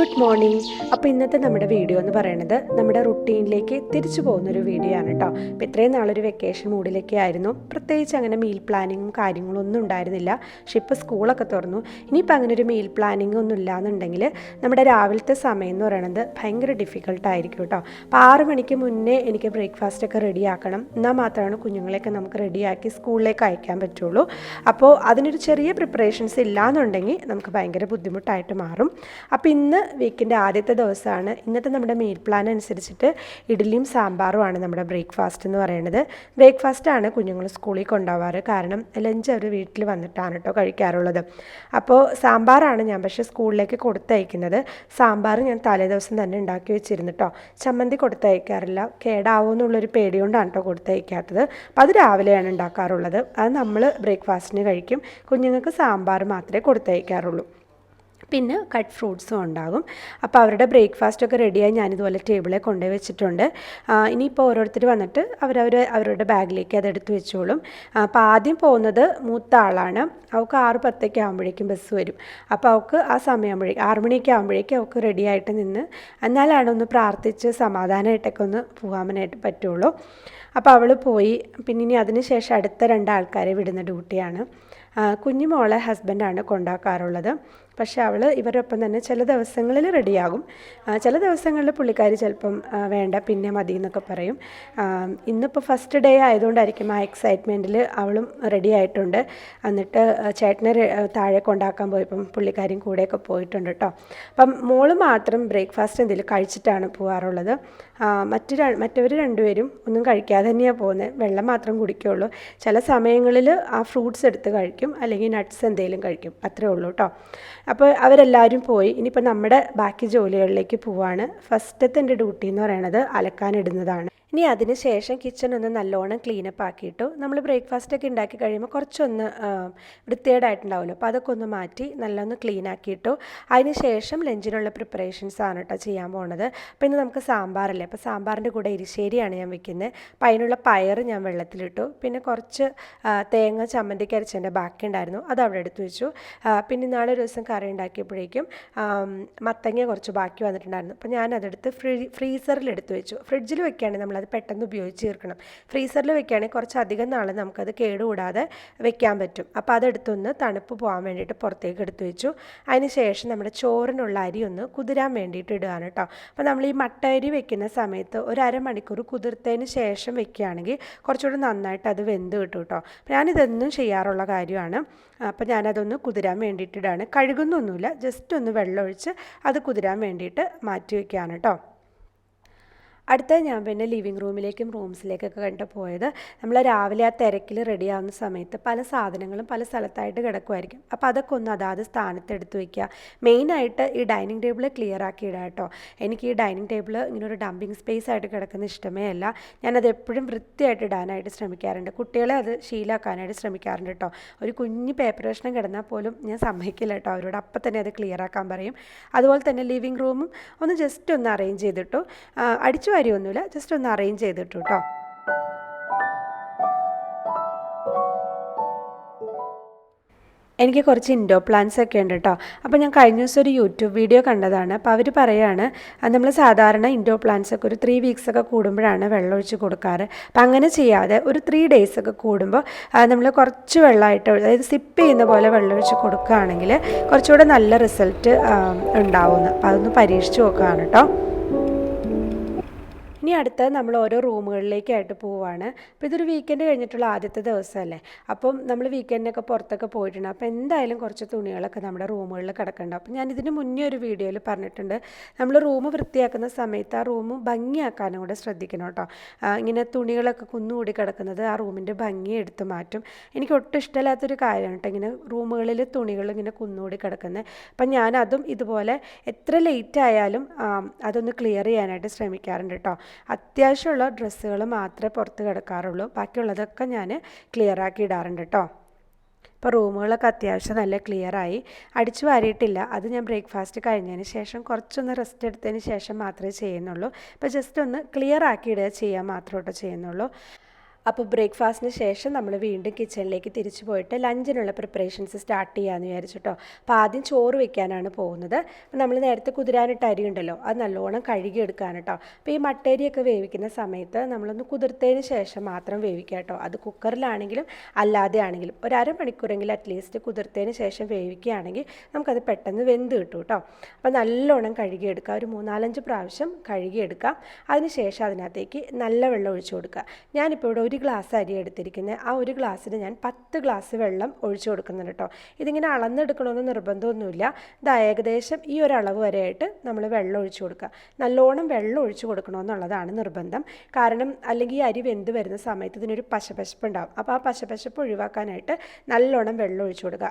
Good morning. അപ്പോൾ ഇന്നത്തെ നമ്മുടെ വീഡിയോ എന്ന് പറയുന്നത് നമ്മുടെ റുട്ടീനിലേക്ക് തിരിച്ചു പോകുന്നൊരു വീഡിയോ ആണ് കേട്ടോ. അപ്പോൾ ഇത്രയും നാളൊരു വെക്കേഷൻ മൂഡിലൊക്കെ ആയിരുന്നു. പ്രത്യേകിച്ച് അങ്ങനെ മീൽ പ്ലാനിങ്ങും കാര്യങ്ങളും ഒന്നും ഉണ്ടായിരുന്നില്ല. പക്ഷെ ഇപ്പോൾ സ്കൂളൊക്കെ തുറന്നു. ഇനിയിപ്പോൾ അങ്ങനെ ഒരു മീൽ പ്ലാനിങ് ഒന്നും ഇല്ലയെന്നുണ്ടെങ്കിൽ നമ്മുടെ രാവിലത്തെ സമയം എന്ന് പറയുന്നത് ഭയങ്കര ഡിഫിക്കൽട്ടായിരിക്കും കേട്ടോ. അപ്പോൾ 6 മണിക്ക് മുന്നേ എനിക്ക് ബ്രേക്ക്ഫാസ്റ്റൊക്കെ റെഡിയാക്കണം. എന്നാൽ മാത്രമാണ് കുഞ്ഞുങ്ങളെയൊക്കെ നമുക്ക് റെഡിയാക്കി സ്കൂളിലേക്ക് അയക്കാൻ പറ്റുള്ളൂ. അപ്പോൾ അതിനൊരു ചെറിയ പ്രിപ്പറേഷൻസ് ഇല്ലയെന്നുണ്ടെങ്കിൽ നമുക്ക് ഭയങ്കര ബുദ്ധിമുട്ടായിട്ട് മാറും. അപ്പോൾ ഇന്ന് വീക്കിൻ്റെ ആദ്യത്തെ ദിവസമാണ്. ഇന്നത്തെ നമ്മുടെ മീൽ പ്ലാൻ അനുസരിച്ചിട്ട് ഇഡ്ഡലിയും സാമ്പാറുമാണ് നമ്മുടെ ബ്രേക്ക്ഫാസ്റ്റ് എന്ന് പറയുന്നത്. ബ്രേക്ക്ഫാസ്റ്റാണ് കുഞ്ഞുങ്ങൾ സ്കൂളിൽ കൊണ്ടുപോകാറ്. കാരണം ലഞ്ച് അവർ വീട്ടിൽ വന്നിട്ടാണ് കേട്ടോ കഴിക്കാറുള്ളത്. അപ്പോൾ സാമ്പാറാണ് ഞാൻ പക്ഷേ സ്കൂളിലേക്ക് കൊടുത്തയക്കുന്നത്. സാമ്പാർ ഞാൻ തലേ ദിവസം തന്നെ ഉണ്ടാക്കി വെച്ചിരുന്നു കേട്ടോ. ചമ്മന്തി കൊടുത്തയക്കാറില്ല, കേടാവുമെന്നുള്ളൊരു പേടികൊണ്ടാണ് കേട്ടോ കൊടുത്തയക്കാത്തത്. അപ്പോൾ അത് രാവിലെയാണ് ഉണ്ടാക്കാറുള്ളത്. അത് നമ്മൾ ബ്രേക്ക്ഫാസ്റ്റിന് കഴിക്കും. കുഞ്ഞുങ്ങൾക്ക് സാമ്പാർ മാത്രമേ കൊടുത്തയക്കാറുള്ളൂ. പിന്നെ കട്ട് ഫ്രൂട്ട്സും ഉണ്ടാകും. അപ്പോൾ അവരുടെ ബ്രേക്ക്ഫാസ്റ്റൊക്കെ റെഡിയായി ഞാനിതുപോലെ ടേബിളിൽ കൊണ്ടുപോയി വെച്ചിട്ടുണ്ട്. ഇനിയിപ്പോൾ ഓരോരുത്തർ വന്നിട്ട് അവരുടെ ബാഗിലേക്ക് അതെടുത്ത് വെച്ചോളും. അപ്പോൾ ആദ്യം പോകുന്നത് മൂത്ത ആളാണ്. അവൾക്ക് 6:10 ആകുമ്പോഴേക്കും ബസ് വരും. അപ്പോൾ അവൾക്ക് ആ സമയമാകുമ്പോഴേക്കും 6 മണിയൊക്കെ ആകുമ്പോഴേക്കും അവൾക്ക് റെഡിയായിട്ട് നിന്ന് എന്നാലാണ് ഒന്ന് പ്രാർത്ഥിച്ച് സമാധാനമായിട്ടൊക്കെ ഒന്ന് പോകാനായിട്ട് പറ്റുള്ളൂ. അപ്പോൾ അവൾ പോയി. പിന്നെ ഇനി അതിന് ശേഷം അടുത്ത 2 ആൾക്കാരെ വിടുന്ന ഡ്യൂട്ടിയാണ്. കുഞ്ഞുമോളെ ഹസ്ബൻഡാണ് കൊണ്ടാക്കാറുള്ളത്. പക്ഷേ അവൾ ഇവരൊപ്പം തന്നെ ചില ദിവസങ്ങളിൽ റെഡിയാകും. ചില ദിവസങ്ങളിൽ പുള്ളിക്കാരി ചിലപ്പം വേണ്ട പിന്നെ മതി എന്നൊക്കെ പറയും. ഇന്നിപ്പോൾ ഫസ്റ്റ് ഡേ ആയതുകൊണ്ടായിരിക്കും ആ എക്സൈറ്റ്മെൻറ്റിൽ അവളും റെഡി ആയിട്ടുണ്ട്. എന്നിട്ട് ചേട്ടനെ താഴെ കൊണ്ടാക്കാൻ പോയപ്പം പുള്ളിക്കാരിയും കൂടെയൊക്കെ പോയിട്ടുണ്ട് കേട്ടോ. അപ്പം മോള് മാത്രം ബ്രേക്ക്ഫാസ്റ്റ് എന്തെങ്കിലും കഴിച്ചിട്ടാണ് പോകാറുള്ളത്. മറ്റവർ രണ്ടുപേരും ഒന്നും കഴിക്കാതെ തന്നെയാണ് പോകുന്നത്. വെള്ളം മാത്രം കുടിക്കുകയുള്ളൂ. ചില സമയങ്ങളിൽ ആ ഫ്രൂട്ട്സ് എടുത്ത് കഴിക്കും, അല്ലെങ്കിൽ നട്ട്സ് എന്തെങ്കിലും കഴിക്കും. അത്രേ ഉള്ളൂ കേട്ടോ. അപ്പോൾ അവരെല്ലാവരും പോയി. ഇനിയിപ്പോൾ നമ്മുടെ ബാക്കി ജോലികളിലേക്ക് പോവാണ്. ഫസ്റ്റത്തെ എൻ്റെ ഡ്യൂട്ടി എന്ന് പറയുന്നത് അലക്കാനിടുന്നതാണ്. ഇനി അതിന് ശേഷം കിച്ചൺ ഒന്ന് നല്ലോണം ക്ലീനപ്പ് ആക്കിയിട്ടു. നമ്മൾ ബ്രേക്ക്ഫാസ്റ്റൊക്കെ ഉണ്ടാക്കി കഴിയുമ്പോൾ കുറച്ചൊന്ന് വൃത്തികേടായിട്ടുണ്ടാവുമല്ലോ. അപ്പോൾ അതൊക്കെ ഒന്ന് മാറ്റി നല്ലൊന്ന് ക്ലീൻ ആക്കിയിട്ടു. അതിന് ശേഷം ലഞ്ചിനുള്ള പ്രിപ്പറേഷൻസ് ആണ് കേട്ടോ ചെയ്യാൻ പോകുന്നത്. അപ്പോൾ ഇന്ന് നമുക്ക് സാമ്പാറല്ലേ, അപ്പോൾ സാമ്പാറിൻ്റെ കൂടെ എരിശ്ശേരിയാണ് ഞാൻ വെക്കുന്നത്. അപ്പോൾ അതിനുള്ള പയർ ഞാൻ വെള്ളത്തിലിട്ടു. പിന്നെ കുറച്ച് തേങ്ങ ചമ്മന്തിക്ക് അരച്ചതിൻ്റെ ബാക്കി ഉണ്ടായിരുന്നു, അത് അവിടെ എടുത്തു വെച്ചു. പിന്നെ നാളെ ഒരു ദിവസം കറി ഉണ്ടാക്കിയപ്പോഴേക്കും മത്തങ്ങ കുറച്ച് ബാക്കി വന്നിട്ടുണ്ടായിരുന്നു. അപ്പോൾ ഞാനതെടുത്ത് ഫ്രീസറിൽ എടുത്തു വെച്ചു. ഫ്രിഡ്ജിൽ വെക്കുകയാണെങ്കിൽ നമ്മളത് പെട്ടെന്ന് ഉപയോഗിച്ച് തീർക്കണം. ഫ്രീസറിൽ വെക്കുകയാണെങ്കിൽ കുറച്ചധികം നാൾ നമുക്കത് കേടുകൂടാതെ വെക്കാൻ പറ്റും. അപ്പോൾ അതെടുത്തൊന്ന് തണുപ്പ് പോകാൻ വേണ്ടിയിട്ട് പുറത്തേക്ക് എടുത്തു വെച്ചു. അതിന് ശേഷം നമ്മുടെ ചോറിനുള്ള അരി ഒന്ന് കുതിരാൻ വേണ്ടിയിട്ട് ഇടുകയാണ് കേട്ടോ. അപ്പോൾ നമ്മൾ ഈ മട്ട അരി വെക്കുന്ന സമയത്ത് ഒരു അരമണിക്കൂർ കുതിർത്തതിന് ശേഷം വെക്കുകയാണെങ്കിൽ കുറച്ചുകൂടി നന്നായിട്ട് അത് വെന്ത് കിട്ടും കേട്ടോ. അപ്പോൾ ഞാനിതെന്നും ചെയ്യാറുള്ള കാര്യമാണ്. അപ്പോൾ ഞാനതൊന്ന് കുതിരാൻ വേണ്ടിയിട്ടിടാണ്. കഴുകുന്നൊന്നുമില്ല, ജസ്റ്റ് ഒന്ന് വെള്ളമൊഴിച്ച് അത് കുതിരാൻ വേണ്ടിയിട്ട് മാറ്റി വയ്ക്കുകയാണ് കേട്ടോ. അടുത്ത ഞാൻ പിന്നെ ലിവിങ് റൂമിലേക്കും റൂംസിലേക്കൊക്കെ കണ്ടിട്ട് പോയത്. നമ്മൾ രാവിലെ ആ തിരക്കിൽ റെഡിയാവുന്ന സമയത്ത് പല സാധനങ്ങളും പല സ്ഥലത്തായിട്ട് കിടക്കുമായിരിക്കും. അപ്പോൾ അതൊക്കെ ഒന്ന് അതാത് സ്ഥാനത്ത് എടുത്ത് വയ്ക്കുക. മെയിനായിട്ട് ഈ ഡൈനിങ് ടേബിൾ ക്ലിയർ ആക്കി ഇടുക കേട്ടോ. എനിക്ക് ഈ ഡൈനിങ് ടേബിൾ ഇങ്ങനെ ഒരു ഡംപിങ് സ്പേസ് ആയിട്ട് കിടക്കുന്ന ഇഷ്ടമേ അല്ല. ഞാനത് എപ്പോഴും വൃത്തിയായിട്ട് ഇടാനായിട്ട് ശ്രമിക്കാറുണ്ട്. കുട്ടികളെ അത് ശീലമാക്കാനായിട്ട് ശ്രമിക്കാറുണ്ട് കേട്ടോ. ഒരു കുഞ്ഞ് പേപ്പർ കഷ്ണം കിടന്നാൽ പോലും ഞാൻ സമ്മതിക്കില്ല കേട്ടോ. അവരോട് അപ്പം തന്നെ അത് ക്ലിയർ ആക്കാൻ പറയും. അതുപോലെ തന്നെ ലിവിങ് റൂമും ഒന്ന് ജസ്റ്റ് ഒന്ന് അറേഞ്ച് ചെയ്തിട്ടു. അടിച്ചു കാര്യമൊന്നുമില്ല, ജസ്റ്റ് ഒന്ന് അറേഞ്ച് ചെയ്തിട്ടു കേട്ടോ. എനിക്ക് കുറച്ച് ഇൻഡോർ പ്ലാന്റ്സ് ഒക്കെ ഉണ്ട് കേട്ടോ. അപ്പോൾ ഞാൻ കഴിഞ്ഞ ദിവസം ഒരു യൂട്യൂബ് വീഡിയോ കണ്ടതാണ്. അപ്പോൾ അവർ പറയുകയാണ് നമ്മൾ സാധാരണ ഇൻഡോർ പ്ലാന്റ്സ് ഒക്കെ ഒരു 3 വീക്സ് ഒക്കെ കൂടുമ്പോഴാണ് വെള്ളം ഒഴിച്ച് കൊടുക്കാറ്. അപ്പം അങ്ങനെ ചെയ്യാതെ ഒരു 3 ഡേയ്സ് ഒക്കെ കൂടുമ്പോൾ നമ്മൾ കുറച്ച് വെള്ളമായിട്ട്, അതായത് സിപ്പ് ചെയ്യുന്ന പോലെ വെള്ളം ഒഴിച്ച് കൊടുക്കുകയാണെങ്കിൽ കുറച്ചുകൂടെ നല്ല റിസൾട്ട് ഉണ്ടാവുന്നു. അപ്പോൾ അതൊന്ന് പരീക്ഷിച്ച് നോക്കുകയാണ് കേട്ടോ. ഇനി അടുത്ത് നമ്മൾ ഓരോ റൂമുകളിലേക്കായിട്ട് പോവുകയാണ്. അപ്പോൾ ഇതൊരു വീക്കെൻഡ് കഴിഞ്ഞിട്ടുള്ള ആദ്യത്തെ ദിവസമല്ലേ. അപ്പം നമ്മൾ വീക്കെൻഡിനൊക്കെ പുറത്തൊക്കെ പോയിട്ടുണ്ട്. അപ്പോൾ എന്തായാലും കുറച്ച് തുണികളൊക്കെ നമ്മുടെ റൂമുകളിൽ കിടക്കുന്നുണ്ട്. അപ്പോൾ ഞാൻ ഇതിന് മുന്നേ ഒരു വീഡിയോയിൽ പറഞ്ഞിട്ടുണ്ട്, നമ്മൾ റൂം വൃത്തിയാക്കുന്ന സമയത്ത് ആ റൂം ഭംഗിയാക്കാനും കൂടെ ശ്രദ്ധിക്കണം കേട്ടോ. ഇങ്ങനെ തുണികളൊക്കെ കുന്നുകൂടി കിടക്കുന്നത് ആ റൂമിൻ്റെ ഭംഗി എടുത്ത് മാറ്റും. എനിക്ക് ഒട്ടും ഇഷ്ടമില്ലാത്തൊരു കാര്യമാണ് കേട്ടോ ഇങ്ങനെ റൂമുകളിൽ തുണികൾ ഇങ്ങനെ കുന്നുകൂടി കിടക്കുന്നത്. അപ്പം ഞാനതും ഇതുപോലെ എത്ര ലേറ്റ് ആയാലും അതൊന്ന് ക്ലിയർ ചെയ്യാനായിട്ട് ശ്രമിക്കാറുണ്ട് കേട്ടോ. അത്യാവശ്യമുള്ള ഡ്രസ്സുകൾ മാത്രമേ പുറത്ത് കിടക്കാറുള്ളൂ. ബാക്കിയുള്ളതൊക്കെ ഞാൻ ക്ലിയർ ആക്കി ഇടാറുണ്ട് കേട്ടോ. ഇപ്പോൾ റൂമുകളൊക്കെ അത്യാവശ്യം നല്ല ക്ലിയറായി. അടിച്ചു വാരിയിട്ടില്ല, അത് ഞാൻ ബ്രേക്ക്ഫാസ്റ്റ് കഴിഞ്ഞതിന് ശേഷം കുറച്ചൊന്ന് റെസ്റ്റ് എടുത്തതിന് ശേഷം മാത്രമേ ചെയ്യുന്നുള്ളൂ. ഇപ്പോൾ ജസ്റ്റ് ഒന്ന് ക്ലിയർ ആക്കി ഇടുക ചെയ്യാൻ മാത്രമേ ചെയ്യുന്നുള്ളൂ. അപ്പോൾ ബ്രേക്ക്ഫാസ്റ്റിന് ശേഷം നമ്മൾ വീണ്ടും കിച്ചണിലേക്ക് തിരിച്ചു പോയിട്ട് ലഞ്ചിനുള്ള പ്രിപ്പറേഷൻസ് സ്റ്റാർട്ട് ചെയ്യാമെന്ന് വിചാരിച്ചിട്ടോ. അപ്പോൾ ആദ്യം ചോറ് വെക്കാനാണ് പോകുന്നത്. നമ്മൾ നേരത്തെ കുതിരാനിട്ട് അരി ഉണ്ടല്ലോ, അത് നല്ലോണം കഴുകിയെടുക്കാൻ കേട്ടോ. അപ്പോൾ ഈ മട്ടരിയൊക്കെ വേവിക്കുന്ന സമയത്ത് നമ്മളൊന്ന് കുതിർത്തതിന് ശേഷം മാത്രം വേവിക്കുക കേട്ടോ. അത് കുക്കറിലാണെങ്കിലും അല്ലാതെ ആണെങ്കിലും ഒരു അരമണിക്കൂറെങ്കിലും അറ്റ്ലീസ്റ്റ് കുതിർത്തതിന് ശേഷം വേവിക്കുകയാണെങ്കിൽ നമുക്കത് പെട്ടെന്ന് വെന്ത് കിട്ടും കേട്ടോ. അപ്പോൾ നല്ലോണം കഴുകിയെടുക്കുക, ഒരു 3-4 പ്രാവശ്യം കഴുകിയെടുക്കാം. അതിനുശേഷം അതിനകത്തേക്ക് നല്ല വെള്ളം ഒഴിച്ചു കൊടുക്കുക. ഞാനിപ്പോൾ ഇവിടെ 1 ഗ്ലാസ് അരി എടുത്തിരിക്കുന്നത്, ആ 1 ഗ്ലാസ്സിന് ഞാൻ 10 ഗ്ലാസ് വെള്ളം ഒഴിച്ചു കൊടുക്കുന്നുണ്ട് കേട്ടോ. ഇതിങ്ങനെ അളന്നെടുക്കണമെന്ന് നിർബന്ധമൊന്നുമില്ല. ഇത് ഏകദേശം ഈ ഒരു അളവ് വരെയായിട്ട് നമ്മൾ വെള്ളം ഒഴിച്ചു കൊടുക്കുക. നല്ലോണം വെള്ളം ഒഴിച്ചു കൊടുക്കണമെന്നുള്ളതാണ് നിർബന്ധം. കാരണം അല്ലെങ്കിൽ ഈ അരി വെന്ത് വരുന്ന സമയത്ത് ഇതിനൊരു പശപശപ്പ് ഉണ്ടാകും. അപ്പോൾ ആ പശപശപ്പ് ഒഴിവാക്കാനായിട്ട് നല്ലോണം വെള്ളം ഒഴിച്ചു കൊടുക്കുക.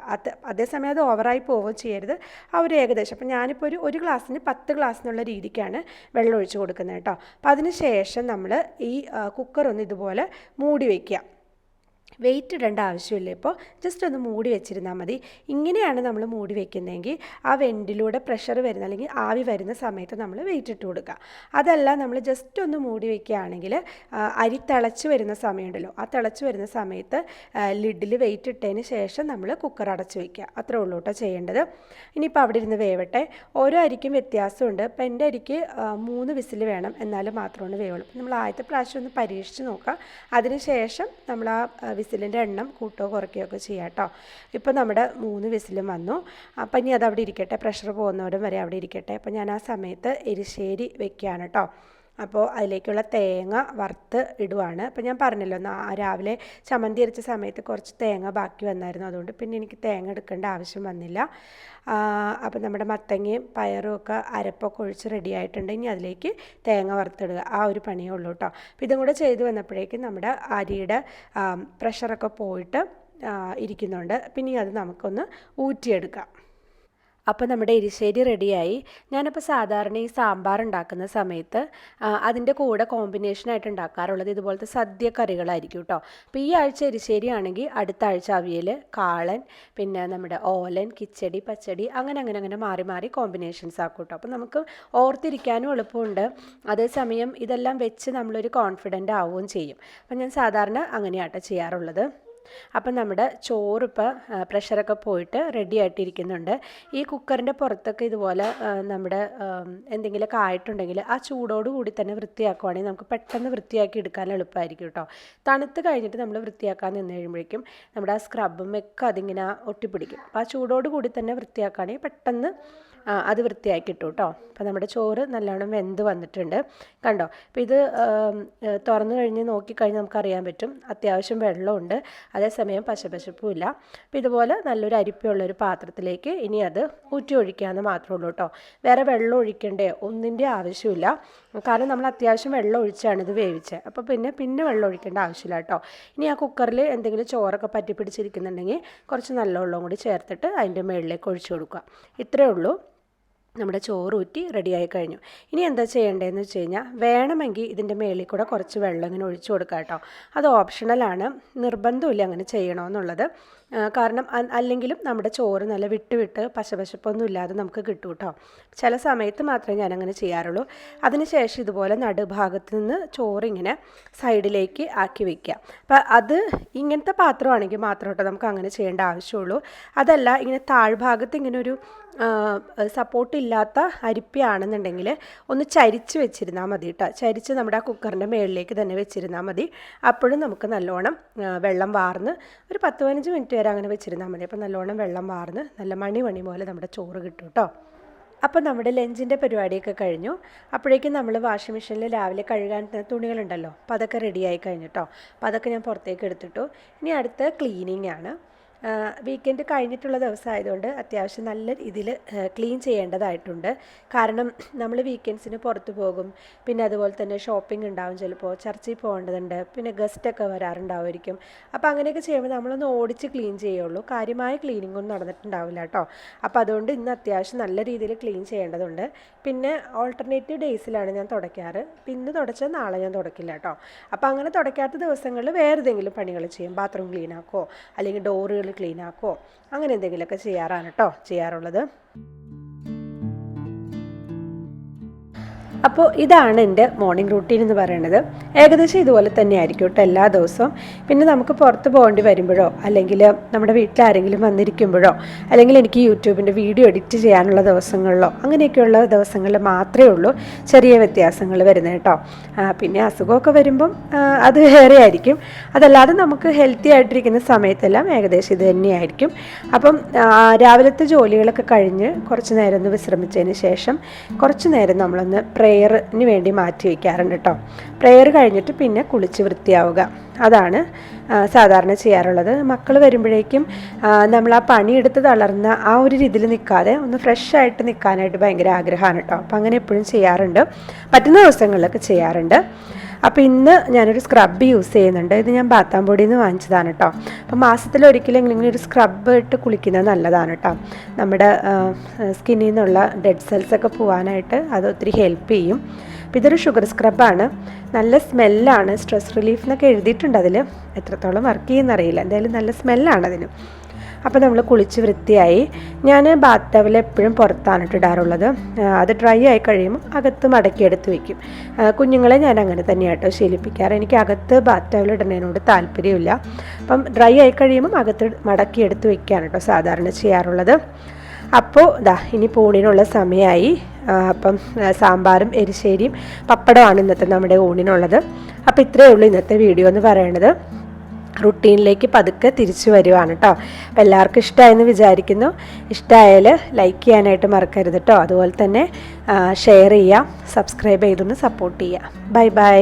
അതേസമയം അത് ഓവറായി പോവുകയും ചെയ്യരുത്. ആ ഒരു ഏകദേശം, അപ്പോൾ ഞാനിപ്പോൾ ഒരു ഗ്ലാസ്സിന് 10 ഗ്ലാസ് എന്നുള്ള രീതിക്കാണ് വെള്ളം ഒഴിച്ചു കൊടുക്കുന്നത് കേട്ടോ. അപ്പോൾ അതിന് ശേഷം നമ്മൾ ഈ കുക്കർ ഒന്ന് ഇതുപോലെ മൂടി വയ്ക്കുക. വെയിറ്റ് ഇടേണ്ട ആവശ്യമില്ല. ഇപ്പോൾ ജസ്റ്റ് ഒന്ന് മൂടി വെച്ചിരുന്നാൽ മതി. ഇങ്ങനെയാണ് നമ്മൾ മൂടി വെക്കുന്നതെങ്കിൽ ആ വെൻറ്റിലൂടെ പ്രഷർ വരുന്ന അല്ലെങ്കിൽ ആവി വരുന്ന സമയത്ത് നമ്മൾ വെയിറ്റ് ഇട്ട് കൊടുക്കുക. അതല്ല നമ്മൾ ജസ്റ്റ് ഒന്ന് മൂടി വയ്ക്കുകയാണെങ്കിൽ അരി തിളച്ച് വരുന്ന സമയമുണ്ടല്ലോ, ആ തിളച്ച് വരുന്ന സമയത്ത് ലിഡിൽ വെയിറ്റ് ഇട്ടതിന് ശേഷം നമ്മൾ കുക്കർ അടച്ച് വയ്ക്കുക. അത്രേ ഉള്ളൂ കേട്ടോ ചെയ്യേണ്ടത്. ഇനിയിപ്പോൾ അവിടെ ഇരുന്ന് വേവട്ടെ. ഓരോ അരിക്കും വ്യത്യാസമുണ്ട്. ഇപ്പോൾ എൻ്റെ അരിക്ക് 3 വിസിൽ വേണം, എന്നാലും മാത്രമാണ് വേവുള്ളൂ. നമ്മൾ ആദ്യത്തെ പ്രാവശ്യം ഒന്ന് പരീക്ഷിച്ച് നോക്കുക. അതിനുശേഷം നമ്മൾ ആ വിസിലിൻ്റെ എണ്ണം കൂട്ടോ കുറയ്ക്കുകയോ ഒക്കെ ചെയ്യാം കേട്ടോ. ഇപ്പോൾ നമ്മുടെ 3 വിസിലും വന്നു. അപ്പം ഇനി അത് അവിടെ ഇരിക്കട്ടെ, പ്രഷർ പോകുന്നവരും വരെ അവിടെ ഇരിക്കട്ടെ. അപ്പോൾ ഞാൻ ആ സമയത്ത് എരിശ്ശേരി വെക്കുകയാണ് കേട്ടോ. അപ്പോൾ അതിലേക്കുള്ള തേങ്ങ വറുത്ത് ഇടുവാണ്. അപ്പോൾ ഞാൻ പറഞ്ഞല്ലോ, രാവിലെ ചമ്മന്തി അരച്ച സമയത്ത് കുറച്ച് തേങ്ങ ബാക്കി വന്നായിരുന്നു, അതുകൊണ്ട് പിന്നെ എനിക്ക് തേങ്ങ എടുക്കേണ്ട ആവശ്യം വന്നില്ല. അപ്പോൾ നമ്മുടെ മത്തങ്ങയും പയറും ഒക്കെ അരപ്പൊക്കെ ഒഴിച്ച് റെഡി ആയിട്ടുണ്ട്. ഇനി അതിലേക്ക് തേങ്ങ വറുത്തിടുക, ആ ഒരു പണിയേ ഉള്ളൂ കേട്ടോ. അപ്പോൾ ഇതും കൂടെ ചെയ്ത് വന്നപ്പോഴേക്കും നമ്മുടെ അരിയുടെ പ്രഷറൊക്കെ പോയിട്ട് ഇരിക്കുന്നുണ്ട്. പിന്നെ അത് നമുക്കൊന്ന് ഊറ്റിയെടുക്കാം. അപ്പോൾ നമ്മുടെ എരിശ്ശേരി റെഡിയായി. ഞാനിപ്പോൾ സാധാരണ ഈ സാമ്പാർ ഉണ്ടാക്കുന്ന സമയത്ത് അതിൻ്റെ കൂടെ കോമ്പിനേഷനായിട്ട് ഉണ്ടാക്കാറുള്ളത് ഇതുപോലത്തെ സദ്യ കറികളായിരിക്കും കേട്ടോ. അപ്പോൾ ഈ ആഴ്ച എരിശ്ശേരി ആണെങ്കിൽ അടുത്ത ആഴ്ച അവിയൽ, കാളൻ, പിന്നെ നമ്മുടെ ഓലൻ, കിച്ചടി, പച്ചടി, അങ്ങനെ മാറി മാറി കോമ്പിനേഷൻസ് ആക്കും കേട്ടോ. അപ്പോൾ നമുക്ക് ഓർത്തിരിക്കാനും എളുപ്പമുണ്ട്. അതേസമയം ഇതെല്ലാം വെച്ച് നമ്മളൊരു കോൺഫിഡൻ്റ് ആവുകയും ചെയ്യും. അപ്പോൾ ഞാൻ സാധാരണ അങ്ങനെയാട്ടോ ചെയ്യാറുള്ളത്. അപ്പം നമ്മുടെ ചോറിപ്പോൾ പ്രഷറൊക്കെ പോയിട്ട് റെഡി ആയിട്ടിരിക്കുന്നുണ്ട്. ഈ കുക്കറിൻ്റെ പുറത്തൊക്കെ ഇതുപോലെ നമ്മുടെ എന്തെങ്കിലുമൊക്കെ ആയിട്ടുണ്ടെങ്കിൽ ആ ചൂടോടുകൂടി തന്നെ വൃത്തിയാക്കുവാണെങ്കിൽ നമുക്ക് പെട്ടെന്ന് വൃത്തിയാക്കി എടുക്കാൻ എളുപ്പമായിരിക്കും കേട്ടോ. തണുത്ത് കഴിഞ്ഞിട്ട് നമ്മൾ വൃത്തിയാക്കാൻ നിന്ന് കഴിയുമ്പോഴേക്കും നമ്മുടെ ആ സ്ക്രബും ഒക്കെ അതിങ്ങനെ ഒട്ടിപ്പിടിക്കും. അപ്പോൾ ആ ചൂടോടുകൂടി തന്നെ വൃത്തിയാക്കുകയാണെങ്കിൽ പെട്ടെന്ന് അത് വൃത്തിയാക്കി കിട്ടും കേട്ടോ. അപ്പോൾ നമ്മുടെ ചോറ് നല്ലോണം വെന്ത് വന്നിട്ടുണ്ട് കണ്ടോ. അപ്പോൾ ഇത് തുറന്നു കഴിഞ്ഞ് നോക്കിക്കഴിഞ്ഞാൽ നമുക്കറിയാൻ പറ്റും അത്യാവശ്യം വെള്ളമുണ്ട്, അതേസമയം പശപശപ്പുമില്ല. അപ്പോൾ ഇതുപോലെ നല്ലൊരു അരിപ്പയുള്ളൊരു പാത്രത്തിലേക്ക് ഇനി അത് ഊറ്റി ഒഴിക്കാമെന്ന് മാത്രമേ ഉള്ളൂ കേട്ടോ. വേറെ വെള്ളം ഒഴിക്കണ്ടേ ഒന്നിൻ്റെ ആവശ്യമില്ല. കാരണം നമ്മൾ അത്യാവശ്യം വെള്ളം ഒഴിച്ചാണ് ഇത് വേവിച്ചത്. അപ്പോൾ പിന്നെ വെള്ളം ഒഴിക്കേണ്ട ആവശ്യമില്ല കേട്ടോ. ഇനി ആ കുക്കറിൽ എന്തെങ്കിലും ചോറൊക്കെ പറ്റി പിടിച്ചിരിക്കുന്നുണ്ടെങ്കിൽ കുറച്ച് നല്ല വെള്ളം കൂടി ചേർത്തിട്ട് അതിൻ്റെ മുകളിലേക്ക് ഒഴിച്ചു കൊടുക്കുക. ഇത്രയേ ഉള്ളൂ. നമ്മുടെ ചോറ് ഊറ്റി റെഡിയായി കഴിഞ്ഞു. ഇനി എന്താ ചെയ്യേണ്ടതെന്ന് വെച്ച് കഴിഞ്ഞാൽ വേണമെങ്കിൽ ഇതിൻ്റെ മേളിൽ കൂടെ കുറച്ച് വെള്ളം ഇങ്ങനെ ഒഴിച്ചു കൊടുക്കാം കേട്ടോ. അത് ഓപ്ഷണലാണ്, നിർബന്ധമില്ല അങ്ങനെ ചെയ്യണമെന്നുള്ളത്. കാരണം അല്ലെങ്കിലും നമ്മുടെ ചോറ് നല്ല വിട്ട് പശപശപ്പൊന്നും ഇല്ലാതെ നമുക്ക് കിട്ടും കേട്ടോ. ചില സമയത്ത് മാത്രമേ ഞാനങ്ങനെ ചെയ്യാറുള്ളൂ. അതിനുശേഷം ഇതുപോലെ നടുഭാഗത്ത് നിന്ന് ചോറിങ്ങനെ സൈഡിലേക്ക് ആക്കി വയ്ക്കുക. അപ്പം അത് ഇങ്ങനത്തെ പാത്രമാണെങ്കിൽ മാത്രം കേട്ടോ നമുക്ക് അങ്ങനെ ചെയ്യേണ്ട ആവശ്യമുള്ളൂ. അതല്ല ഇങ്ങനെ താഴ്ഭാഗത്ത് ഇങ്ങനെ ഒരു സപ്പോർട്ട് ഇല്ലാത്ത അരിപ്പയാണെന്നുണ്ടെങ്കിൽ ഒന്ന് ചരിച്ച് വെച്ചിരുന്നാൽ മതി കേട്ടോ. ചരിച്ച് നമ്മുടെ ആ കുക്കറിൻ്റെ മുകളിലേക്ക് തന്നെ വെച്ചിരുന്നാൽ മതി. അപ്പോഴും നമുക്ക് നല്ലോണം വെള്ളം വാർന്ന് ഒരു 10-15 മിനിറ്റ് വരെ അങ്ങനെ വെച്ചിരുന്നാൽ മതി. അപ്പോൾ നല്ലോണം വെള്ളം വാർന്ന് നല്ല മണി പോലെ നമ്മുടെ ചോറ് കിട്ടും കേട്ടോ. അപ്പോൾ നമ്മുടെ ലഞ്ചിൻ്റെ പരിപാടിയൊക്കെ കഴിഞ്ഞു. അപ്പോഴേക്കും നമ്മൾ വാഷിംഗ് മെഷീനിൽ രാവിലെ കഴുകാൻ തുണികളുണ്ടല്ലോ, അപ്പോൾ അതൊക്കെ റെഡിയായി കഴിഞ്ഞു കേട്ടോ. അപ്പോൾ അതൊക്കെ ഞാൻ പുറത്തേക്ക് എടുത്തിട്ടു. ഇനി അടുത്ത ക്ലീനിങ് ആണ്. വീക്കെൻഡ് കഴിഞ്ഞിട്ടുള്ള ദിവസമായതുകൊണ്ട് അത്യാവശ്യം നല്ല രീതിയിൽ ക്ലീൻ ചെയ്യേണ്ടതായിട്ടുണ്ട്. കാരണം നമ്മൾ വീക്കെൻഡ്സിന് പുറത്ത് പോകും, പിന്നെ അതുപോലെ തന്നെ ഷോപ്പിംഗ് ഉണ്ടാവും, ചിലപ്പോൾ ചർച്ചിൽ പോകേണ്ടതുണ്ട്, പിന്നെ ഗസ്റ്റൊക്കെ വരാറുണ്ടാവുമായിരിക്കും. അപ്പോൾ അങ്ങനെയൊക്കെ ചെയ്യുമ്പോൾ നമ്മളൊന്ന് ഓടിച്ച് ക്ലീൻ ചെയ്യുള്ളൂ, കാര്യമായ ക്ലീനിങ് ഒന്നും നടന്നിട്ടുണ്ടാവില്ല കേട്ടോ. അപ്പോൾ അതുകൊണ്ട് ഇന്ന് അത്യാവശ്യം നല്ല രീതിയിൽ ക്ലീൻ ചെയ്യേണ്ടതുണ്ട്. പിന്നെ ഓൾട്ടർനേറ്റീവ് ഡേയ്സിലാണ് ഞാൻ തുടയ്ക്കാറ്. ഇന്ന് തുടച്ചാൽ നാളെ ഞാൻ തുടക്കില്ല കേട്ടോ. അപ്പോൾ അങ്ങനെ തുടയ്ക്കാത്ത ദിവസങ്ങളിൽ വേറെ ഏതെങ്കിലും പണികൾ ചെയ്യും, ബാത്റൂം ക്ലീൻ ആക്കുമോ അല്ലെങ്കിൽ ഡോറുകൾ ക്ലീൻ ആക്കുമോ അങ്ങനെ എന്തെങ്കിലുമൊക്കെ ചെയ്യാറുള്ളത്. അപ്പോൾ ഇതാണ് എൻ്റെ മോർണിംഗ് റൂട്ടീൻ എന്ന് പറയുന്നത്. ഏകദേശം ഇതുപോലെ തന്നെ ആയിരിക്കും കേട്ടോ എല്ലാ ദിവസവും. പിന്നെ നമുക്ക് പുറത്ത് പോകേണ്ടി വരുമ്പോഴോ അല്ലെങ്കിൽ നമ്മുടെ വീട്ടിലാരെങ്കിലും വന്നിരിക്കുമ്പോഴോ അല്ലെങ്കിൽ എനിക്ക് യൂട്യൂബിൻ്റെ വീഡിയോ എഡിറ്റ് ചെയ്യാനുള്ള ദിവസങ്ങളിലോ അങ്ങനെയൊക്കെയുള്ള ദിവസങ്ങളിൽ മാത്രമേ ഉള്ളൂ ചെറിയ വ്യത്യാസങ്ങൾ വരുന്നത് കേട്ടോ. പിന്നെ അസുഖമൊക്കെ വരുമ്പം അത് വേറെ ആയിരിക്കും. അതല്ലാതെ നമുക്ക് ഹെൽത്തി ആയിട്ടിരിക്കുന്ന സമയത്തെല്ലാം ഏകദേശം ഇത് തന്നെയായിരിക്കും. അപ്പം രാവിലത്തെ ജോലികളൊക്കെ കഴിഞ്ഞ് കുറച്ച് നേരം ഒന്ന് വിശ്രമിച്ചതിന് ശേഷം കുറച്ച് നേരം നമ്മളൊന്ന് പ്രെയറിന് വേണ്ടി മാറ്റി വയ്ക്കാറുണ്ട് കേട്ടോ. പ്രെയർ കഴിഞ്ഞിട്ട് പിന്നെ കുളിച്ച് വൃത്തിയാവുക, അതാണ് സാധാരണ ചെയ്യാറുള്ളത്. മക്കൾ വരുമ്പോഴേക്കും നമ്മൾ ആ പണിയെടുത്ത് തളർന്ന ആ ഒരു രീതിയിൽ നിൽക്കാതെ ഒന്ന് ഫ്രഷ് ആയിട്ട് നിൽക്കാനായിട്ട് ഭയങ്കര ആഗ്രഹമാണ് കേട്ടോ. അപ്പം അങ്ങനെ എപ്പോഴും ചെയ്യാറുണ്ട്, പറ്റുന്ന ദിവസങ്ങളിലൊക്കെ ചെയ്യാറുണ്ട്. അപ്പോൾ ഇന്ന് ഞാനൊരു സ്ക്രബ് യൂസ് ചെയ്യുന്നുണ്ട്. ഇത് ഞാൻ ബാത്താംപൊടിയിൽ നിന്ന് വാങ്ങിച്ചതാണ് കേട്ടോ. അപ്പം മാസത്തിലൊരിക്കലെങ്കിലും ഇങ്ങനെ ഒരു സ്ക്രബ് ഇട്ട് കുളിക്കുന്നത് നല്ലതാണ് കേട്ടോ. നമ്മുടെ സ്കിന്നിൽ നിന്നുള്ള ഡെഡ് സെൽസൊക്കെ പോകാനായിട്ട് അത് ഒത്തിരി ഹെൽപ്പ് ചെയ്യും. അപ്പോൾ ഇതൊരു ഷുഗർ സ്ക്രബാണ്, നല്ല സ്മെല്ലാണ്. സ്ട്രെസ് റിലീഫ് എന്നൊക്കെ എഴുതിയിട്ടുണ്ട് അതിൽ, എത്രത്തോളം വർക്ക് ചെയ്യുന്നറിയില്ല, എന്തായാലും നല്ല സ്മെല്ലാണ് അതിന്. അപ്പോൾ നമ്മൾ കുളിച്ച് വൃത്തിയായി. ഞാൻ ബാത്ത് ടവൽ എപ്പോഴും പുറത്താണ് ഇടാറുള്ളത്. അത് ഡ്രൈ ആയി കഴിയുമ്പോൾ അകത്ത് മടക്കിയെടുത്ത് വയ്ക്കും. കുഞ്ഞുങ്ങളെ ഞാൻ അങ്ങനെ തന്നെയാട്ടോ ശീലിപ്പിക്കാറ്. എനിക്ക് അകത്ത് ബാത്ത് ടവൽ ഇടുന്നതിനോട് താല്പര്യമില്ല. അപ്പം ഡ്രൈ ആയി കഴിയുമ്പം അകത്ത് മടക്കിയെടുത്ത് വയ്ക്കുകയാണ് കേട്ടോ സാധാരണ ചെയ്യാറുള്ളത്. അപ്പോൾ ഇനി ഊണിനുള്ള സമയമായി. അപ്പം സാമ്പാറും എരിശ്ശേരിയും പപ്പടമാണ് ഇന്നത്തെ നമ്മുടെ ഊണിനുള്ളത്. അപ്പോൾ ഇത്രയേ ഉള്ളൂ ഇന്നത്തെ വീഡിയോ എന്ന് പറയുന്നത്. റുട്ടീനിലേക്ക് പതുക്കെ തിരിച്ചു വരുവാണ് കേട്ടോ. അപ്പോൾ എല്ലാവർക്കും ഇഷ്ടമായെന്ന് വിചാരിക്കുന്നു. ഇഷ്ടമായാൽ ലൈക്ക് ചെയ്യാനായിട്ട് മറക്കരുത് കേട്ടോ. അതുപോലെ തന്നെ ഷെയർ ചെയ്യുക, സബ്സ്ക്രൈബ് ചെയ്തൊന്ന് സപ്പോർട്ട് ചെയ്യുക. Bye bye.